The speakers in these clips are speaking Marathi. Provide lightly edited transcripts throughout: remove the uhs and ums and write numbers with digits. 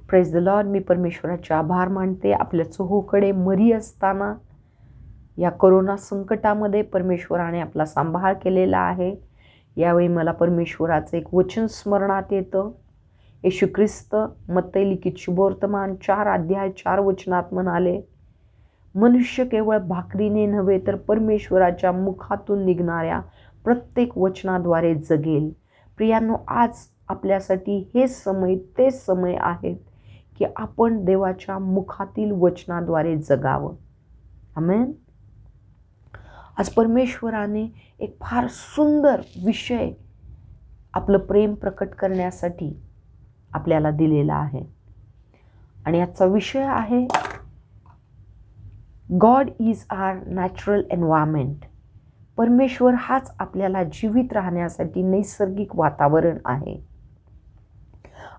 Praise the lord. मी परमेश्वराचे आभार मानते. आपल्या चोहोकडे मरी असताना या कोरोना संकटामध्ये परमेश्वराने आपला सांभाळ केलेला आहे. यावेळी मला परमेश्वराचं एक वचन स्मरणात येतं. येशू ख्रिस्त मत्ती लिखित शुभवर्तमान 4:4 म्हणाले, मनुष्य केवळ भाकरीने नव्हे तर परमेश्वराच्या मुखातून निघणाऱ्या प्रत्येक वचनाद्वारे जगेल. प्रियांनो, आज आपल्यासाठी हे समय ते समय आहेत की आपण देवाच्या मुखातील वचनाद्वारे जगावं. आमेन. आज परमेश्वराने एक फार सुंदर विषय आपलं प्रेम प्रकट करण्यासाठी आपल्याला दिलेला आहे आणि आजचा विषय आहे God is our natural environment. परमेश्वर हाच आपल्याला जीवित राहण्यासाठी नैसर्गिक वातावरण आहे.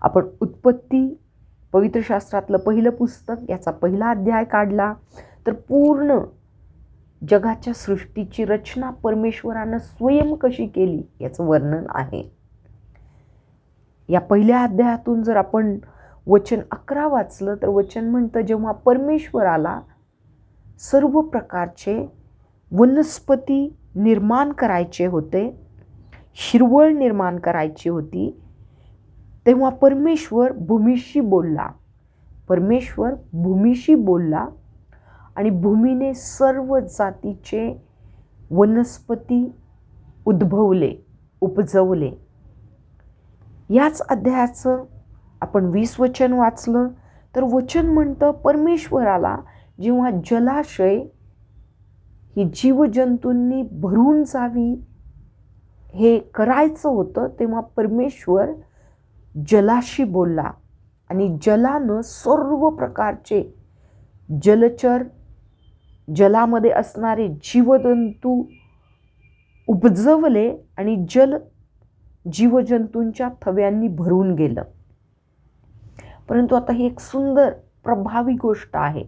आपण उत्पत्ती पवित्र शास्त्रातलं पहिलं पुस्तक याचा पहिला अध्याय काढला तर पूर्ण जगाच्या सृष्टीची रचना परमेश्वरानं स्वयं कशी केली याचं वर्णन आहे. या पहिल्या अध्यायातून जर आपण वचन 11 वाचलं तर वचन म्हणतं, जेव्हा परमेश्वराला सर्व प्रकारचे वनस्पती निर्माण करायचे होते, हिरवळ निर्माण करायची होती, तेव्हा परमेश्वर भूमीशी बोलला आणि भूमीने सर्व जातीचे वनस्पती उपजवले. याच अध्यायाचं आपण 20 वचन वाचलं तर वचन म्हणतं, परमेश्वराला जेव्हा जलाशय ही जीवजंतूंनी भरून जावी हे करायचं होतं, तेव्हा परमेश्वर जलाशी बोलला आणि जलानं सर्व प्रकारचे जलचर, जलामध्ये असणारे जीवजंतू उपजवले आणि जल जीवजंतूंच्या थव्यांनी भरून गेलं. परंतु आता ही एक सुंदर प्रभावी गोष्ट आहे.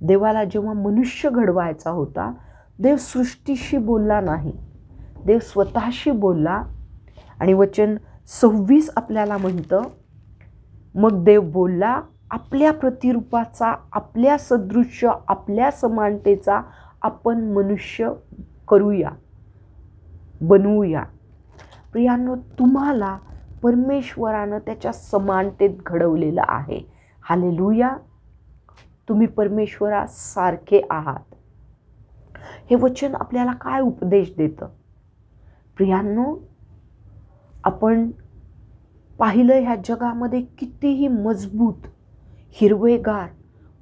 देवाला जेव्हा मनुष्य घडवायचा होता, देव सृष्टीशी बोलला नाही, देव स्वतःशी बोलला. आणि वचन 26 आपल्याला म्हणतं, मग देव बोलला, आपल्या प्रतिरूपाचा, आपल्या सदृश्य, आपल्या समानतेचा आपण मनुष्य बनवूया. प्रियांनो, तुम्हाला परमेश्वरानं त्याच्या समानतेत घडवलेलं आहे. हालेलुया. तुम्ही परमेश्वरासारखे आहात. हे वचन आपल्याला काय उपदेश देतं? प्रियांनो, आपण पाहिलं ह्या जगामध्ये कितीही मजबूत, हिरवेगार,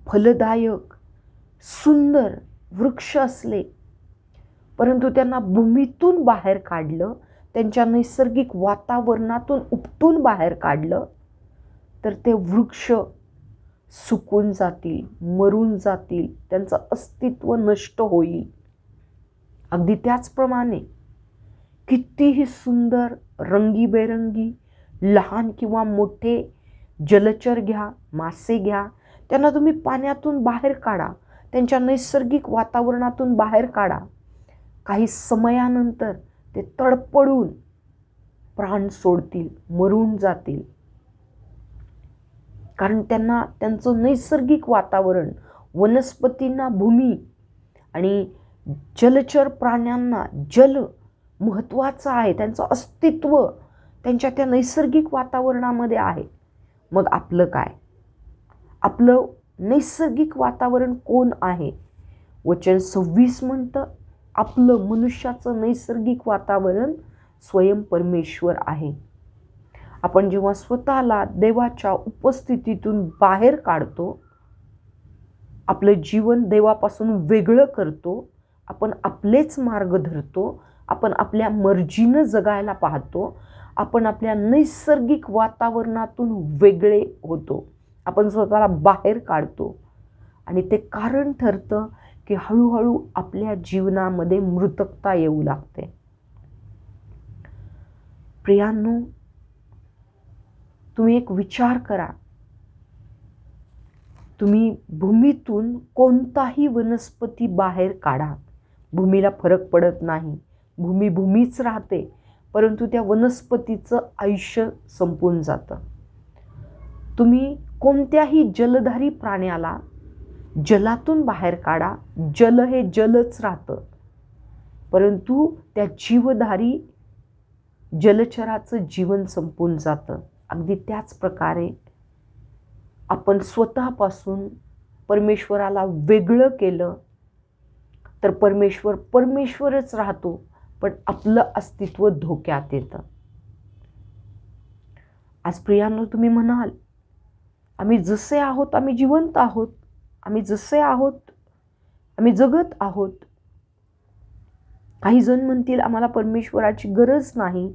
फलदायक, सुंदर वृक्ष असले, परंतु त्यांना भूमीतून बाहेर काढलं, त्यांच्या नैसर्गिक वातावरणातून उपटून बाहेर काढलं तर ते वृक्ष सुकून जातील, मरून जातील, त्यांचं अस्तित्व नष्ट होईल. अगदी त्याचप्रमाणे कितीही सुंदर, रंगीबेरंगी, लहान किंवा मोठे जलचर घ्या, मासे घ्या, त्यांना तुम्ही पाण्यातून बाहेर काढा, त्यांच्या नैसर्गिक वातावरणातून बाहेर काढा, काही समयानंतर ते तडपडून प्राण सोडतील, मरून जातील. कारण त्यांना त्यांचं नैसर्गिक वातावरण, वनस्पतींना भूमी आणि जलचर प्राण्यांना जल महत्त्वाचं आहे. त्यांचं अस्तित्व त्यांच्या त्या नैसर्गिक वातावरणामध्ये आहे. मग आपलं काय? आपलं नैसर्गिक वातावरण कोण आहे? वचन 26 म्हणतं, आपलं मनुष्याचं नैसर्गिक वातावरण स्वयं परमेश्वर आहे. आपण जेव्हा स्वतःला देवाच्या उपस्थितीतून बाहेर काढतो, आपलं जीवन देवापासून वेगळं करतो, आपण आपलेच मार्ग धरतो, आपण आपल्या मर्जीनं जगायला पाहतो, आपण आपल्या नैसर्गिक वातावरणातून वेगळे होतो, आपण स्वतःला बाहेर काढतो आणि ते कारण ठरतं की हळूहळू आपल्या जीवनामध्ये मृतकता येऊ लागते. प्रियांनो, तुम्ही एक विचार करा, तुम्ही भूमीतून कोणताही वनस्पती बाहेर काढा, भूमीला फरक पडत नाही, भूमीच राहते, परंतु त्या वनस्पतीचं आयुष्य संपून जातं. तुम्ही कोणत्याही जलधारी प्राण्याला जलातून बाहेर काढा, जल हे जलच राहतं, परंतु त्या जीवधारी जलचराचं जीवन संपून जातं. अगदी त्याच प्रकारे आपण स्वतःपासून परमेश्वराला वेगळं केलं तर परमेश्वरच राहतो, पण आपलं अस्तित्व धोक्यात येतं. आज प्रियांनो, तुम्ही म्हणाल आम्ही जसे आहोत आम्ही जिवंत आहोत, आम्ही जसे आहोत आम्ही जगत आहोत. काही जण म्हणतील आम्हाला परमेश्वराची गरज नाही.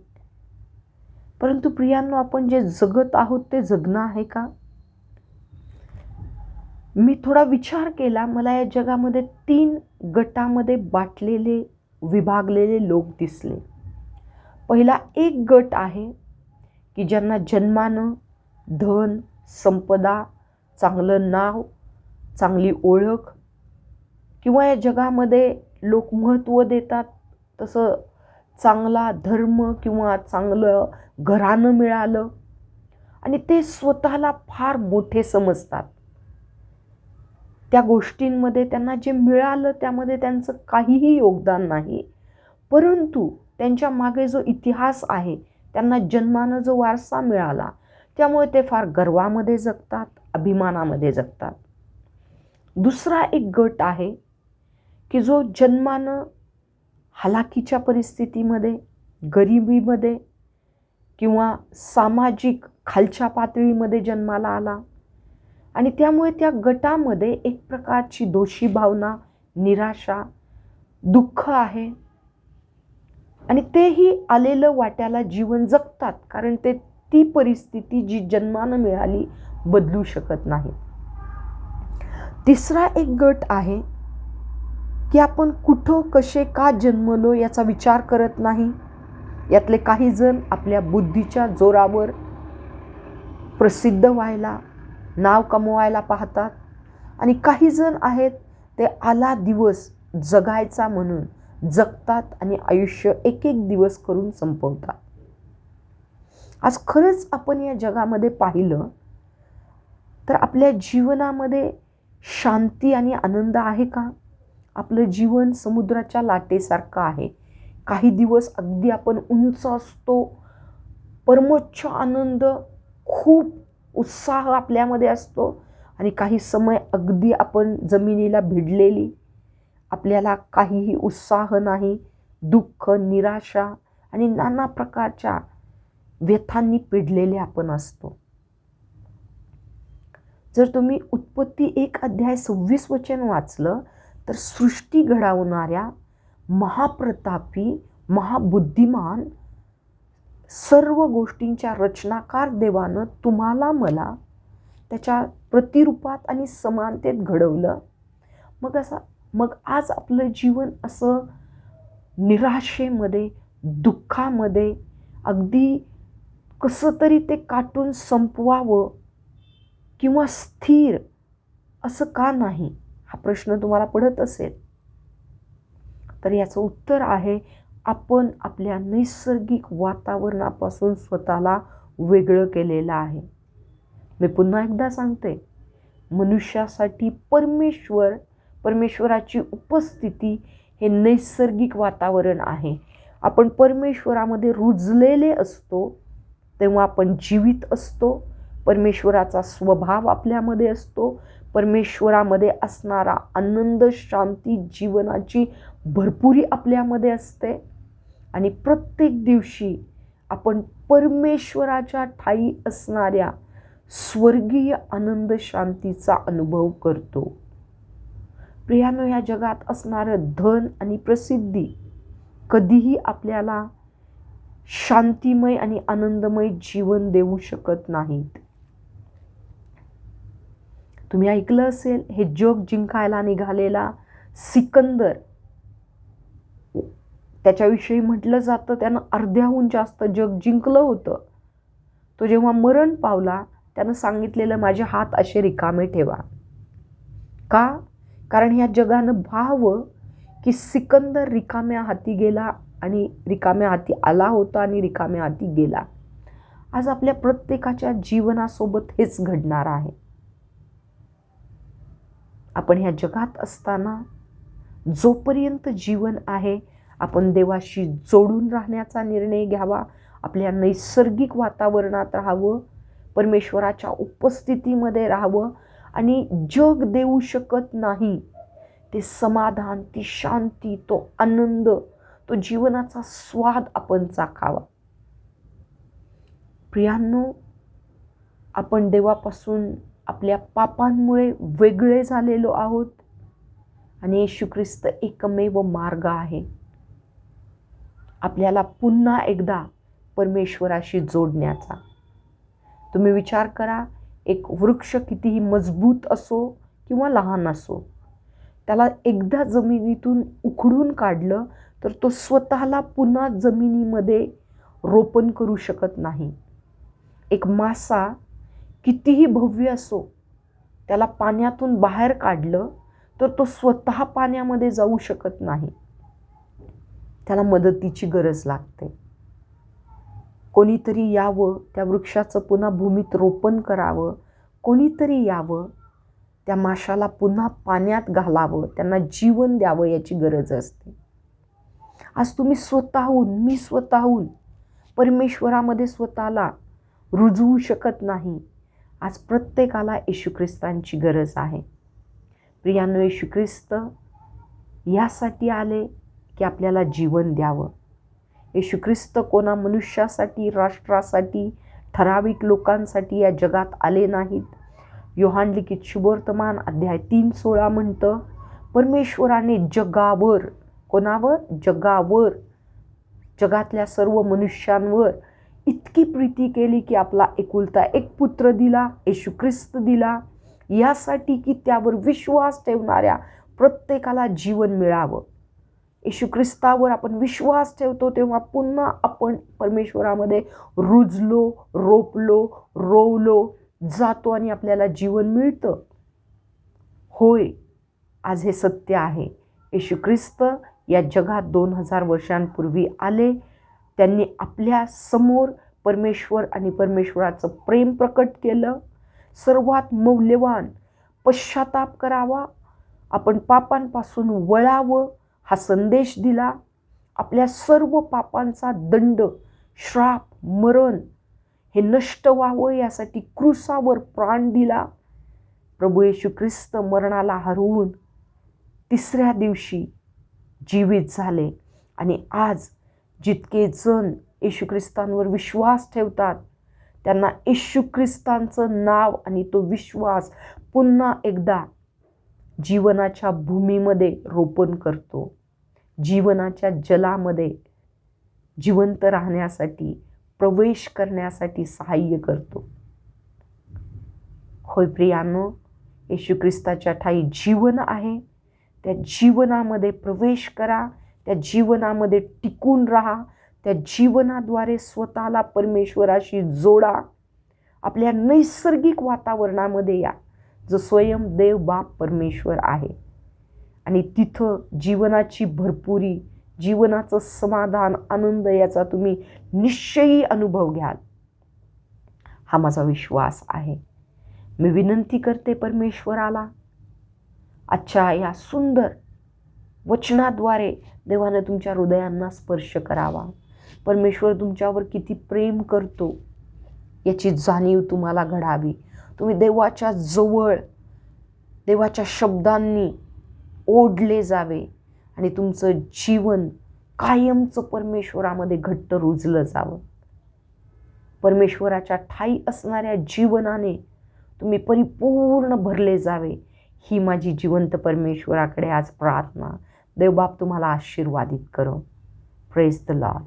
परंतु प्रियांनो, आपण जे जगत आहोत ते जगणं आहे का? मी थोडा विचार केला. मला या जगामध्ये 3 गटामध्ये विभागलेले लोक दिसले. पहिला एक गट आहे की ज्यांना जन्मानं धन, संपदा, चांगलं नाव, चांगली ओळख किंवा या जगामध्ये लोक महत्त्व देतात तसं चांगला धर्म किंवा चांगलं घराणं मिळालं आणि ते स्वतःला फार मोठे समजतात. त्या गोष्टींमध्ये त्यांना जे मिळालं त्यामध्ये त्यांचं काहीही योगदान नाही, परंतु त्यांच्या मागे जो इतिहास आहे, त्यांना जन्मानं जो वारसा मिळाला, त्यामुळे ते फार गर्वामध्ये जगतात, अभिमानामध्ये जगतात. दुसरा एक गट आहे की जो जन्मानं हलाखीच्या परिस्थितीमध्ये, गरिबीमध्ये किंवा सामाजिक खालच्या पातळीमध्ये जन्माला आला आणि त्यामुळे त्या गटामध्ये एक प्रकारची दोषी भावना, निराशा, दुःख आहे आणि तेही आलेलं वाट्याला जीवन जगतात, कारण ते ती परिस्थिती जी जन्मानं मिळाली बदलू शकत नाही. तिसरा एक गट आहे की आपण कुठं, कसे, का जन्मलो याचा विचार करत नाही. यातले काही जण आपल्या बुद्धीच्या जोरावर प्रसिद्ध व्हायला, नाव कमवायला पाहतात आणि काही जण आहेत ते आला दिवस जगायचा म्हणून जगतात आणि आयुष्य एक एक दिवस करून संपवतात. आज खरंच आपण या जगामध्ये पाहिलं तर आपल्या जीवनामध्ये शांती आणि आनंद आहे का? आपलं जीवन समुद्राच्या लाटेसारखं आहे. काही दिवस अगदी आपण उंच असतो, परमोच्च आनंद, खूप उत्साह आपल्यामध्ये असतो आणि काही समय अगदी आपण जमिनीला भिडलेली, आपल्याला काहीही उत्साह नाही, दुःख, निराशा आणि नाना प्रकारच्या व्यथांनी पिडलेले आपण असतो. जर तुम्ही उत्पत्ती 1:26 वाचलं तर सृष्टी घडवणाऱ्या महाप्रतापी, महाबुद्धिमान, सर्व गोष्टींच्या रचनाकार देवानं तुम्हाला मला त्याच्या प्रतिरूपात आणि समानतेत घडवलं. मग आज आपलं जीवन असं निराशेमध्ये, दुःखामध्ये, अगदी कसं तरी ते काटून संपवावं किंवा स्थिर असं का नाही, हा प्रश्न तुम्हाला पडत असेल तर याचं उत्तर आहे, आपण आपल्या नैसर्गिक वातावरणापासून स्वतःला वेगळं केलेलं आहे. मी पुन्हा एकदा सांगते, मनुष्यासाठी परमेश्वराची उपस्थिती हे नैसर्गिक वातावरण आहे. आपण परमेश्वरामध्ये रुजलेले असतो तेव्हा आपण जीवित असतो. परमेश्वराचा स्वभाव आपल्यामध्ये असतो. परमेश्वरामध्ये असणारा आनंद, शांती, जीवनाची भरपुरी आपल्यामध्ये असते आणि प्रत्येक दिवशी आपण परमेश्वराच्या ठायी असणाऱ्या स्वर्गीय आनंद, शांतीचा अनुभव करतो. प्रियानो, या जगात असणारं धन आणि प्रसिद्धी कधीही आपल्याला शांतिमय आणि आनंदमय जीवन देऊ शकत नाहीत. तुम्ही ऐकलं असेल, हे जग जिंकायला निघालेला सिकंदर, त्याच्याविषयी म्हटलं जातं त्यानं अर्ध्याहून जास्त जग जिंकलं होतं. तो जेव्हा मरण पावला त्यानं सांगितलेलं, माझे हात असे रिकामे ठेवा. का? कारण ह्या जगानं पाहावं की सिकंदर रिकाम्या हाती गेला आणि रिकाम्या हाती आला होता आणि रिकाम्या हाती गेला. आज आपल्या प्रत्येकाच्या जीवनासोबत हेच घडणार आहे. आपण ह्या जगात असताना जोपर्यंत जीवन आहे, आपण देवाशी जोडून राहण्याचा निर्णय घ्यावा. आपल्या नैसर्गिक वातावरणात राहावं, परमेश्वराच्या उपस्थितीमध्ये राहावं आणि जग देऊ शकत नाही ते समाधान, ती शांती, तो आनंद, तो जीवनाचा स्वाद आपण चाखावा. प्रियांनो, आपण देवापासून आपल्या पापांमुळे वेगळे झालेलो आहोत आणि येशू ख्रिस्त एकमेव मार्ग आहे आपल्याला पुन्हा एकदा परमेश्वराशी जोडण्याचा. तुम्ही विचार करा, एक वृक्ष कितीही मजबूत असो किंवा लहान असो, त्याला एकदा जमिनीतून उखडून काढलं तर तो स्वतःला पुन्हा जमिनीमध्ये रोपण करू शकत नाही. एक मासा कितीही भव्य असो, त्याला पाण्यातून बाहेर काढलं तर तो स्वतः पाण्यामध्ये जाऊ शकत नाही, त्याला मदतीची गरज लागते. कोणीतरी यावं, त्या वृक्षाचं पुन्हा भूमीत रोपण करावं, कोणीतरी यावं, त्या माशाला पुन्हा पाण्यात घालावं, त्यांना जीवन द्यावं, याची गरज असते. आज तुम्ही स्वतःहून, मी स्वतःहून परमेश्वरामध्ये स्वतःला रुजवू शकत नाही. आज प्रत्येकाला येशू ख्रिस्तांची गरज आहे. प्रियांनो, येशू ख्रिस्त यासाठी आले की आपल्याला जीवन द्यावं. येशू ख्रिस्त कोणा मनुष्यासाठी, राष्ट्रासाठी, ठराविक लोकांसाठी या जगात आले नाहीत. योहान लिखित शुभवर्तमान अध्याय 3:16 म्हणतं, परमेश्वराने जगावर, कोणावर? जगावर, जगातल्या सर्व मनुष्यांवर इतकी प्रीती केली की आपला एकुलता एक पुत्र दिला, येशू ख्रिस्त दिला, यासाठी की त्यावर विश्वास ठेवणाऱ्या प्रत्येकाला जीवन मिळावं. येशू ख्रिस्तावर आपण विश्वास ठेवतो तेव्हा पुन्हा आपण परमेश्वरामध्ये रुजलो, रोपलो, रोवलो जातो आणि आपल्याला जीवन मिळतं. होय, आज हे सत्य आहे. येशू ख्रिस्त या जगात 2000 वर्षांपूर्वी आले. त्यांनी आपल्या समोर परमेश्वर आणि परमेश्वराचं प्रेम प्रकट केलं. सर्वात मौल्यवान, पश्चाताप करावा, आपण पापांपासून वळावं, हा संदेश दिला. आपल्या सर्व पापांचा दंड, श्राप, मरण हे नष्ट व्हावं यासाठी क्रूसावर प्राण दिला. प्रभू येशू ख्रिस्त मरणाला हरवून तिसऱ्या दिवशी जीवित झाले आणि आज जितके जण येशू ख्रिस्तांवर विश्वास ठेवतात त्यांना येशू ख्रिस्तांचं नाव आणि तो विश्वास पुन्हा एकदा जीवनाच्या भूमीमध्ये रोपण करतो, जीवनाच्या जलामध्ये जिवंत राहण्यासाठी, प्रवेश करण्यासाठी सहाय्य करतो. होय प्रियांनो, येशू ख्रिस्ताच्या ठाई जीवन आहे. त्या जीवनामध्ये प्रवेश करा, त्या जीवनामध्ये टिकून राहा, त्या जीवनाद्वारे स्वतःला परमेश्वराशी जोडा. आपल्या नैसर्गिक वातावरणामध्ये या, जो स्वयं देव बाप परमेश्वर आहे आणि तिथं जीवनाची भरपुरी, जीवनाचं समाधान, आनंद याचा तुम्ही निश्चयी अनुभव घ्याल, हा माझा विश्वास आहे. मी विनंती करते परमेश्वराला, आजच्या या सुंदर वचनाद्वारे देवाने तुमच्या हृदयांना स्पर्श करावा. परमेश्वर तुमच्यावर किती प्रेम करतो याची जाणीव तुम्हाला घडावी. तुम्ही देवाच्या जवळ, देवाच्या शब्दांनी ओढले जावे आणि तुमचं जीवन कायमचं परमेश्वरामध्ये घट्ट रुजलं जावं. परमेश्वराच्या ठाई असणाऱ्या जीवनाने तुम्ही परिपूर्ण भरले जावे, ही माझी जिवंत परमेश्वराकडे आज प्रार्थना. देवबाप तुम्हाला आशीर्वादित करो. Praise the Lord.